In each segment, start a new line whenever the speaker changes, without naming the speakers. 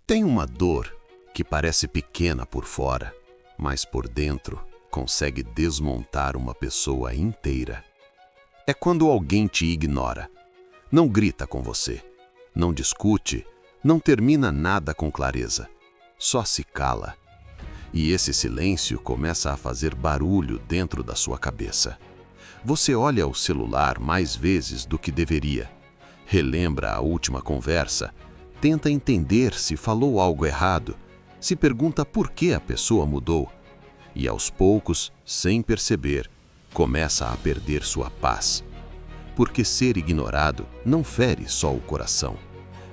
Tem uma dor que parece pequena por fora, mas por dentro consegue desmontar uma pessoa inteira. É quando alguém te ignora, não grita com você, não discute, não termina nada com clareza, só se cala. E esse silêncio começa a fazer barulho dentro da sua cabeça. Você olha o celular mais vezes do que deveria, relembra a última conversa, tenta entender se falou algo errado, se pergunta por que a pessoa mudou. E aos poucos, sem perceber, começa a perder sua paz. Porque ser ignorado não fere só o coração,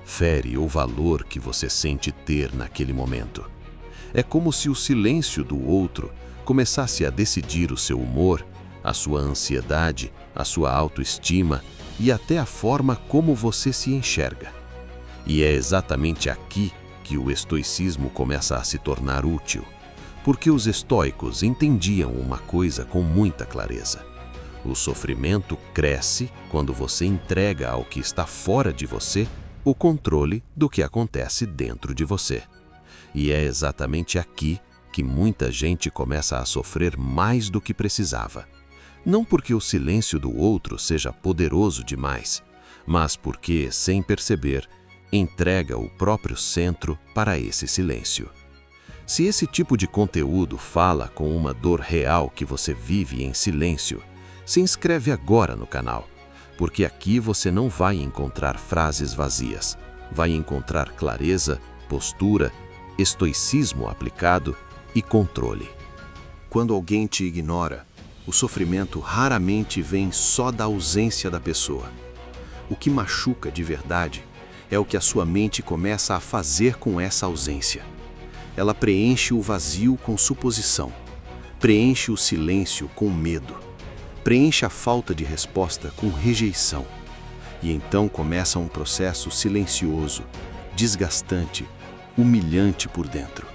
fere o valor que você sente ter naquele momento. É como se o silêncio do outro começasse a decidir o seu humor, a sua ansiedade, a sua autoestima e até a forma como você se enxerga. E é exatamente aqui que o estoicismo começa a se tornar útil, porque os estoicos entendiam uma coisa com muita clareza. O sofrimento cresce quando você entrega ao que está fora de você o controle do que acontece dentro de você. E é exatamente aqui que muita gente começa a sofrer mais do que precisava. Não porque o silêncio do outro seja poderoso demais, mas porque, sem perceber, entrega o próprio centro para esse silêncio. Se esse tipo de conteúdo fala com uma dor real que você vive em silêncio, se inscreve agora no canal, porque aqui você não vai encontrar frases vazias, vai encontrar clareza, postura, estoicismo aplicado e controle. Quando alguém te ignora, o sofrimento raramente vem só da ausência da pessoa. O que machuca de verdade é o que a sua mente começa a fazer com essa ausência. Ela preenche o vazio com suposição, preenche o silêncio com medo, preenche a falta de resposta com rejeição. E então começa um processo silencioso, desgastante, humilhante por dentro.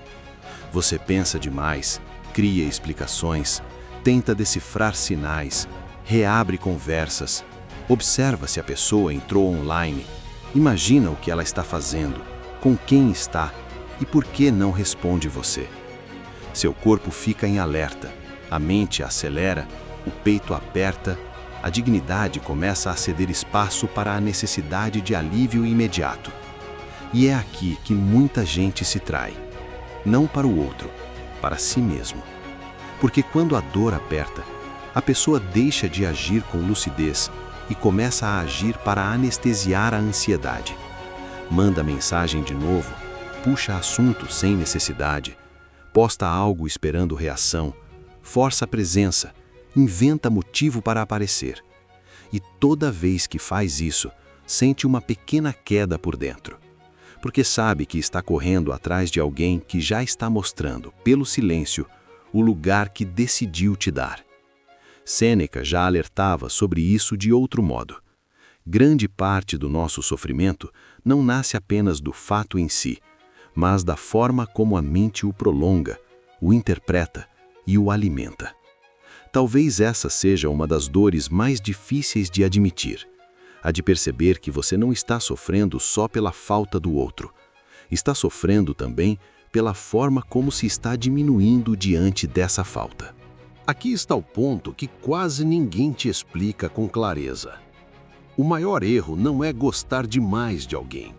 Você pensa demais, cria explicações, tenta decifrar sinais, reabre conversas, observa se a pessoa entrou online, imagina o que ela está fazendo, com quem está e por que não responde você. Seu corpo fica em alerta, a mente acelera, o peito aperta, a dignidade começa a ceder espaço para a necessidade de alívio imediato. E é aqui que muita gente se trai, não para o outro, para si mesmo. Porque quando a dor aperta, a pessoa deixa de agir com lucidez e começa a agir para anestesiar a ansiedade. Manda mensagem de novo, puxa assunto sem necessidade, posta algo esperando reação, força a presença, inventa motivo para aparecer. E toda vez que faz isso, sente uma pequena queda por dentro. Porque sabe que está correndo atrás de alguém que já está mostrando, pelo silêncio, o lugar que decidiu te dar. Sêneca já alertava sobre isso de outro modo. Grande parte do nosso sofrimento não nasce apenas do fato em si, mas da forma como a mente o prolonga, o interpreta e o alimenta. Talvez essa seja uma das dores mais difíceis de admitir. A de perceber que você não está sofrendo só pela falta do outro. Está sofrendo também pela forma como se está diminuindo diante dessa falta.
Aqui está o ponto que quase ninguém te explica com clareza. O maior erro não é gostar demais de alguém.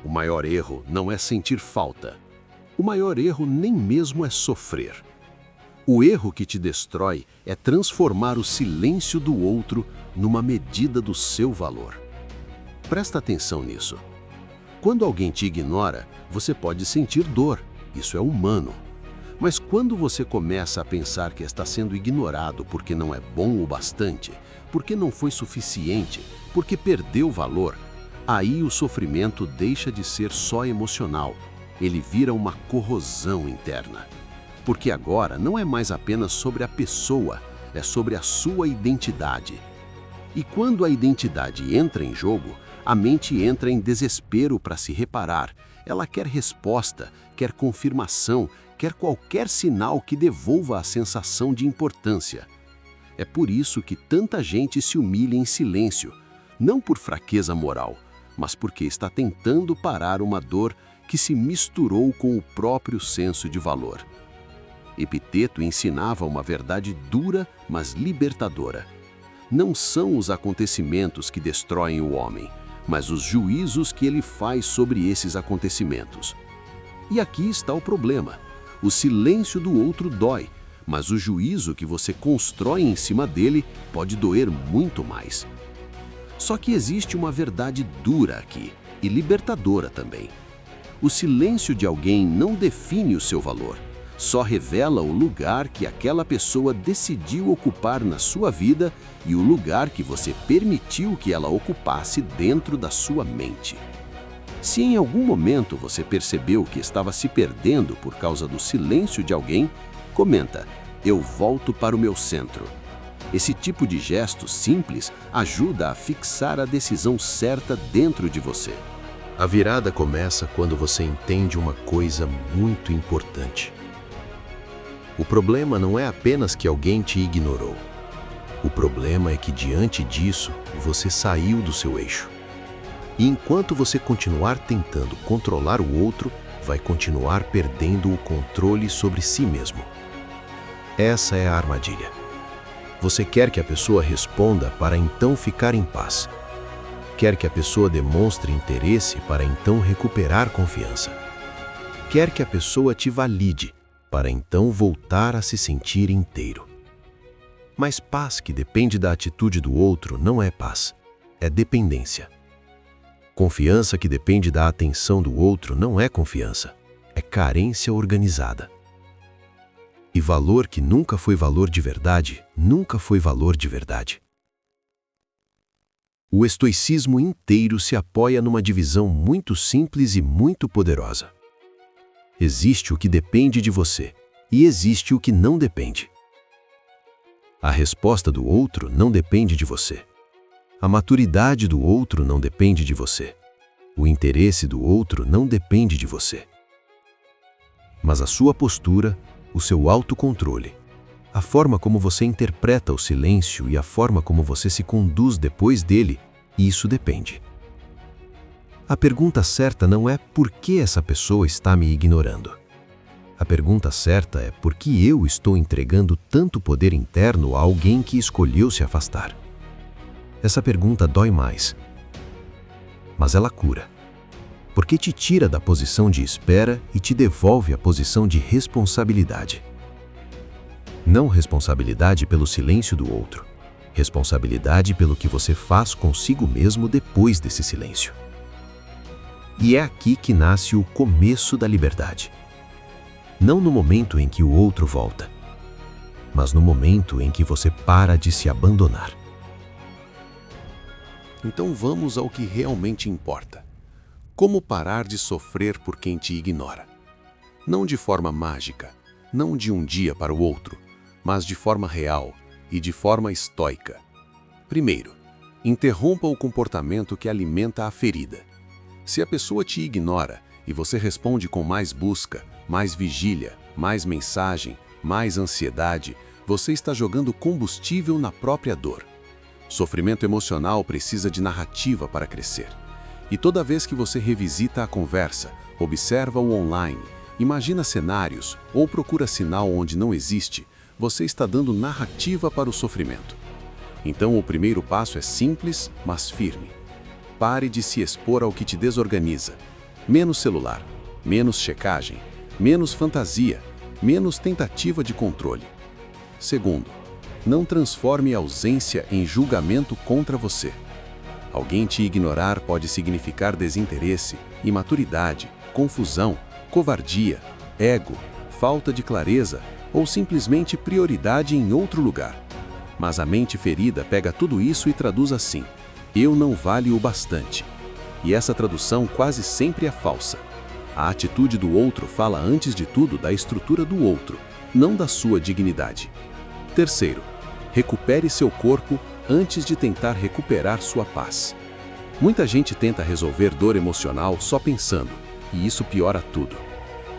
O maior erro não é sentir falta. O maior erro nem mesmo é sofrer. O erro que te destrói é transformar o silêncio do outro numa medida do seu valor. Presta atenção nisso. Quando alguém te ignora, você pode sentir dor. Isso é humano. Mas quando você começa a pensar que está sendo ignorado porque não é bom o bastante, porque não foi suficiente, porque perdeu valor, aí o sofrimento deixa de ser só emocional. Ele vira uma corrosão interna. Porque agora não é mais apenas sobre a pessoa, é sobre a sua identidade. E quando a identidade entra em jogo, a mente entra em desespero para se reparar. Ela quer resposta, quer confirmação, quer qualquer sinal que devolva a sensação de importância. É por isso que tanta gente se humilha em silêncio, não por fraqueza moral, mas porque está tentando parar uma dor que se misturou com o próprio senso de valor. Epiteto ensinava uma verdade dura, mas libertadora. Não são os acontecimentos que destroem o homem, mas os juízos que ele faz sobre esses acontecimentos. E aqui está o problema. O silêncio do outro dói, mas o juízo que você constrói em cima dele pode doer muito mais. Só que existe uma verdade dura aqui, e libertadora também. O silêncio de alguém não define o seu valor, só revela o lugar que aquela pessoa decidiu ocupar na sua vida e o lugar que você permitiu que ela ocupasse dentro da sua mente. Se em algum momento você percebeu que estava se perdendo por causa do silêncio de alguém, comenta: "Eu volto para o meu centro." Esse tipo de gesto simples ajuda a fixar a decisão certa dentro de você.
A virada começa quando você entende uma coisa muito importante. O problema não é apenas que alguém te ignorou. O problema é que, diante disso, você saiu do seu eixo. E enquanto você continuar tentando controlar o outro, vai continuar perdendo o controle sobre si mesmo. Essa é a armadilha. Você quer que a pessoa responda para então ficar em paz. Quer que a pessoa demonstre interesse para então recuperar confiança. Quer que a pessoa te valide para então voltar a se sentir inteiro. Mas paz que depende da atitude do outro não é paz, é dependência. Confiança que depende da atenção do outro não é confiança, é carência organizada. E valor que nunca foi valor de verdade, nunca foi valor de verdade. O estoicismo inteiro se apoia numa divisão muito simples e muito poderosa. Existe o que depende de você e existe o que não depende. A resposta do outro não depende de você. A maturidade do outro não depende de você. O interesse do outro não depende de você. Mas a sua postura, o seu autocontrole, a forma como você interpreta o silêncio e a forma como você se conduz depois dele, isso depende. A pergunta certa não é por que essa pessoa está me ignorando. A pergunta certa é por que eu estou entregando tanto poder interno a alguém que escolheu se afastar. Essa pergunta dói mais, mas ela cura, porque te tira da posição de espera e te devolve à posição de responsabilidade. Não responsabilidade pelo silêncio do outro, responsabilidade pelo que você faz consigo mesmo depois desse silêncio. E é aqui que nasce o começo da liberdade. Não no momento em que o outro volta, mas no momento em que você para de se abandonar.
Então vamos ao que realmente importa. Como parar de sofrer por quem te ignora? Não de forma mágica, não de um dia para o outro, mas de forma real e de forma estoica. Primeiro, interrompa o comportamento que alimenta a ferida. Se a pessoa te ignora e você responde com mais busca, mais vigília, mais mensagem, mais ansiedade, você está jogando combustível na própria dor. Sofrimento emocional precisa de narrativa para crescer. E toda vez que você revisita a conversa, observa o online, imagina cenários ou procura sinal onde não existe, você está dando narrativa para o sofrimento. Então o primeiro passo é simples, mas firme. Pare de se expor ao que te desorganiza. Menos celular, menos checagem, menos fantasia, menos tentativa de controle. Segundo, não transforme a ausência em julgamento contra você. Alguém te ignorar pode significar desinteresse, imaturidade, confusão, covardia, ego, falta de clareza ou simplesmente prioridade em outro lugar. Mas a mente ferida pega tudo isso e traduz assim: eu não valho o bastante. E essa tradução quase sempre é falsa. A atitude do outro fala antes de tudo da estrutura do outro, não da sua dignidade. Terceiro, recupere seu corpo antes de tentar recuperar sua paz. Muita gente tenta resolver dor emocional só pensando, e isso piora tudo.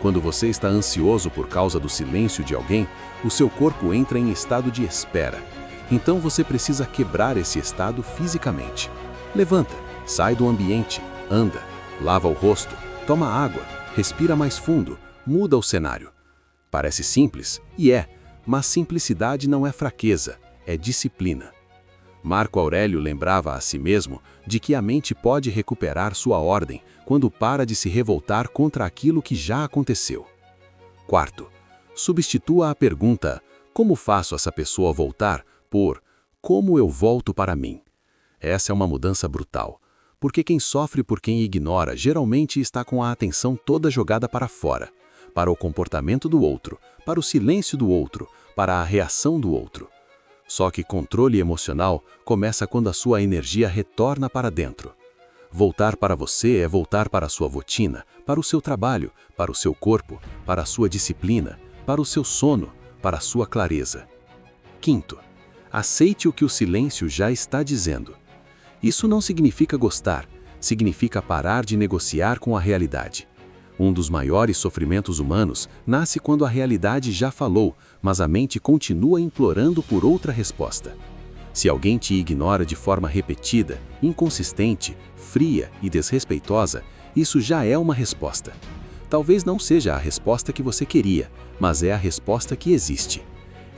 Quando você está ansioso por causa do silêncio de alguém, o seu corpo entra em estado de espera. Então você precisa quebrar esse estado fisicamente. Levanta, sai do ambiente, anda, lava o rosto, toma água,
Respira mais fundo, muda o cenário. Parece simples, e é, mas simplicidade não é fraqueza, é disciplina. Marco Aurélio lembrava a si mesmo de que a mente pode recuperar sua ordem quando para de se revoltar contra aquilo que já aconteceu. Quarto, substitua a pergunta "como faço essa pessoa voltar?" por "como eu volto para mim?" Essa é uma mudança brutal, porque quem sofre por quem ignora geralmente está com a atenção toda jogada para fora, para o comportamento do outro, para o silêncio do outro, para a reação do outro. Só que controle emocional começa quando a sua energia retorna para dentro. Voltar para você é voltar para a sua rotina, para o seu trabalho, para o seu corpo, para a sua disciplina, para o seu sono, para a sua clareza. Quinto, aceite o que o silêncio já está dizendo. Isso não significa gostar, significa parar de negociar com a realidade. Um dos maiores sofrimentos humanos nasce quando a realidade já falou, mas a mente continua implorando por outra resposta. Se alguém te ignora de forma repetida, inconsistente, fria e desrespeitosa, isso já é uma resposta. Talvez não seja a resposta que você queria, mas é a resposta que existe.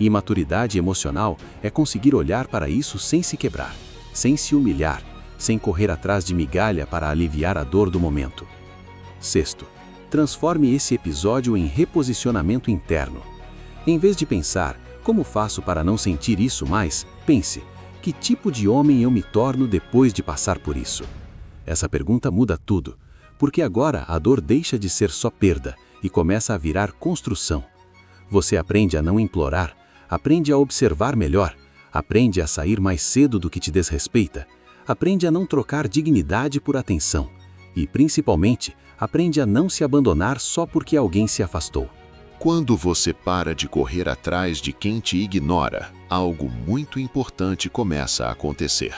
Imaturidade emocional é conseguir olhar para isso sem se quebrar, sem se humilhar, sem correr atrás de migalha para aliviar a dor do momento. Sexto, transforme esse episódio em reposicionamento interno. Em vez de pensar, como faço para não sentir isso mais, pense, que tipo de homem eu me torno depois de passar por isso? Essa pergunta muda tudo, porque agora a dor deixa de ser só perda e começa a virar construção. Você aprende a não implorar, aprende a observar melhor, aprende a sair mais cedo do que te desrespeita, aprende a não trocar dignidade por atenção e, principalmente, aprende a não se abandonar só porque alguém se afastou.
Quando você para de correr atrás de quem te ignora, algo muito importante começa a acontecer.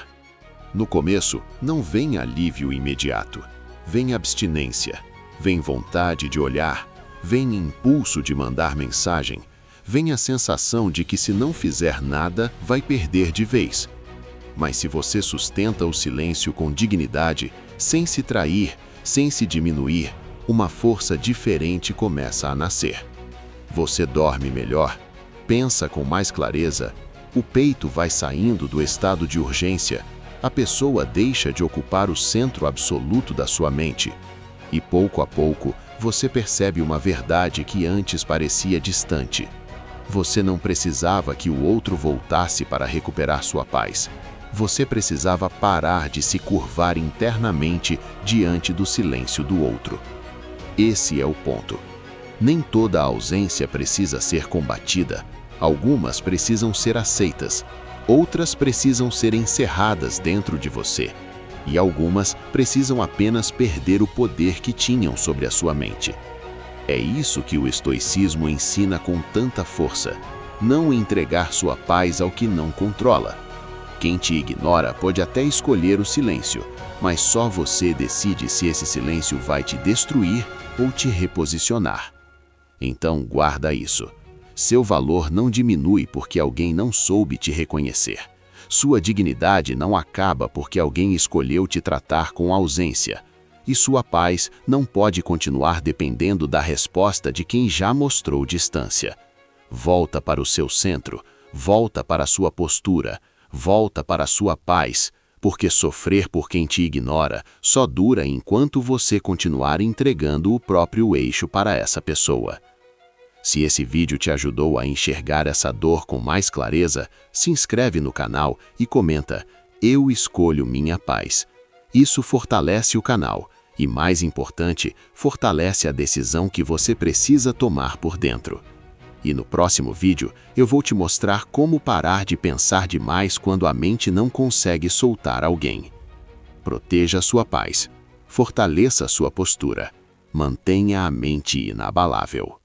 No começo, não vem alívio imediato. Vem abstinência, vem vontade de olhar, vem impulso de mandar mensagem, vem a sensação de que se não fizer nada, vai perder de vez. Mas se você sustenta o silêncio com dignidade, sem se trair, sem se diminuir, uma força diferente começa a nascer. Você dorme melhor, pensa com mais clareza, o peito vai saindo do estado de urgência, a pessoa deixa de ocupar o centro absoluto da sua mente. E pouco a pouco, você percebe uma verdade que antes parecia distante. Você não precisava que o outro voltasse para recuperar sua paz. Você precisava parar de se curvar internamente diante do silêncio do outro. Esse é o ponto. Nem toda a ausência precisa ser combatida. Algumas precisam ser aceitas. Outras precisam ser encerradas dentro de você. E algumas precisam apenas perder o poder que tinham sobre a sua mente. É isso que o estoicismo ensina com tanta força. Não entregar sua paz ao que não controla. Quem te ignora pode até escolher o silêncio, mas só você decide se esse silêncio vai te destruir ou te reposicionar. Então guarda isso. Seu valor não diminui porque alguém não soube te reconhecer. Sua dignidade não acaba porque alguém escolheu te tratar com ausência. E sua paz não pode continuar dependendo da resposta de quem já mostrou distância. Volta para o seu centro, volta para a sua postura, volta para a sua paz, porque sofrer por quem te ignora só dura enquanto você continuar entregando o próprio eixo para essa pessoa. Se esse vídeo te ajudou a enxergar essa dor com mais clareza, se inscreve no canal e comenta: "Eu escolho minha paz". Isso fortalece o canal e, mais importante, fortalece a decisão que você precisa tomar por dentro. E no próximo vídeo, eu vou te mostrar como parar de pensar demais quando a mente não consegue soltar alguém. Proteja a sua paz. Fortaleça a sua postura. Mantenha a mente inabalável.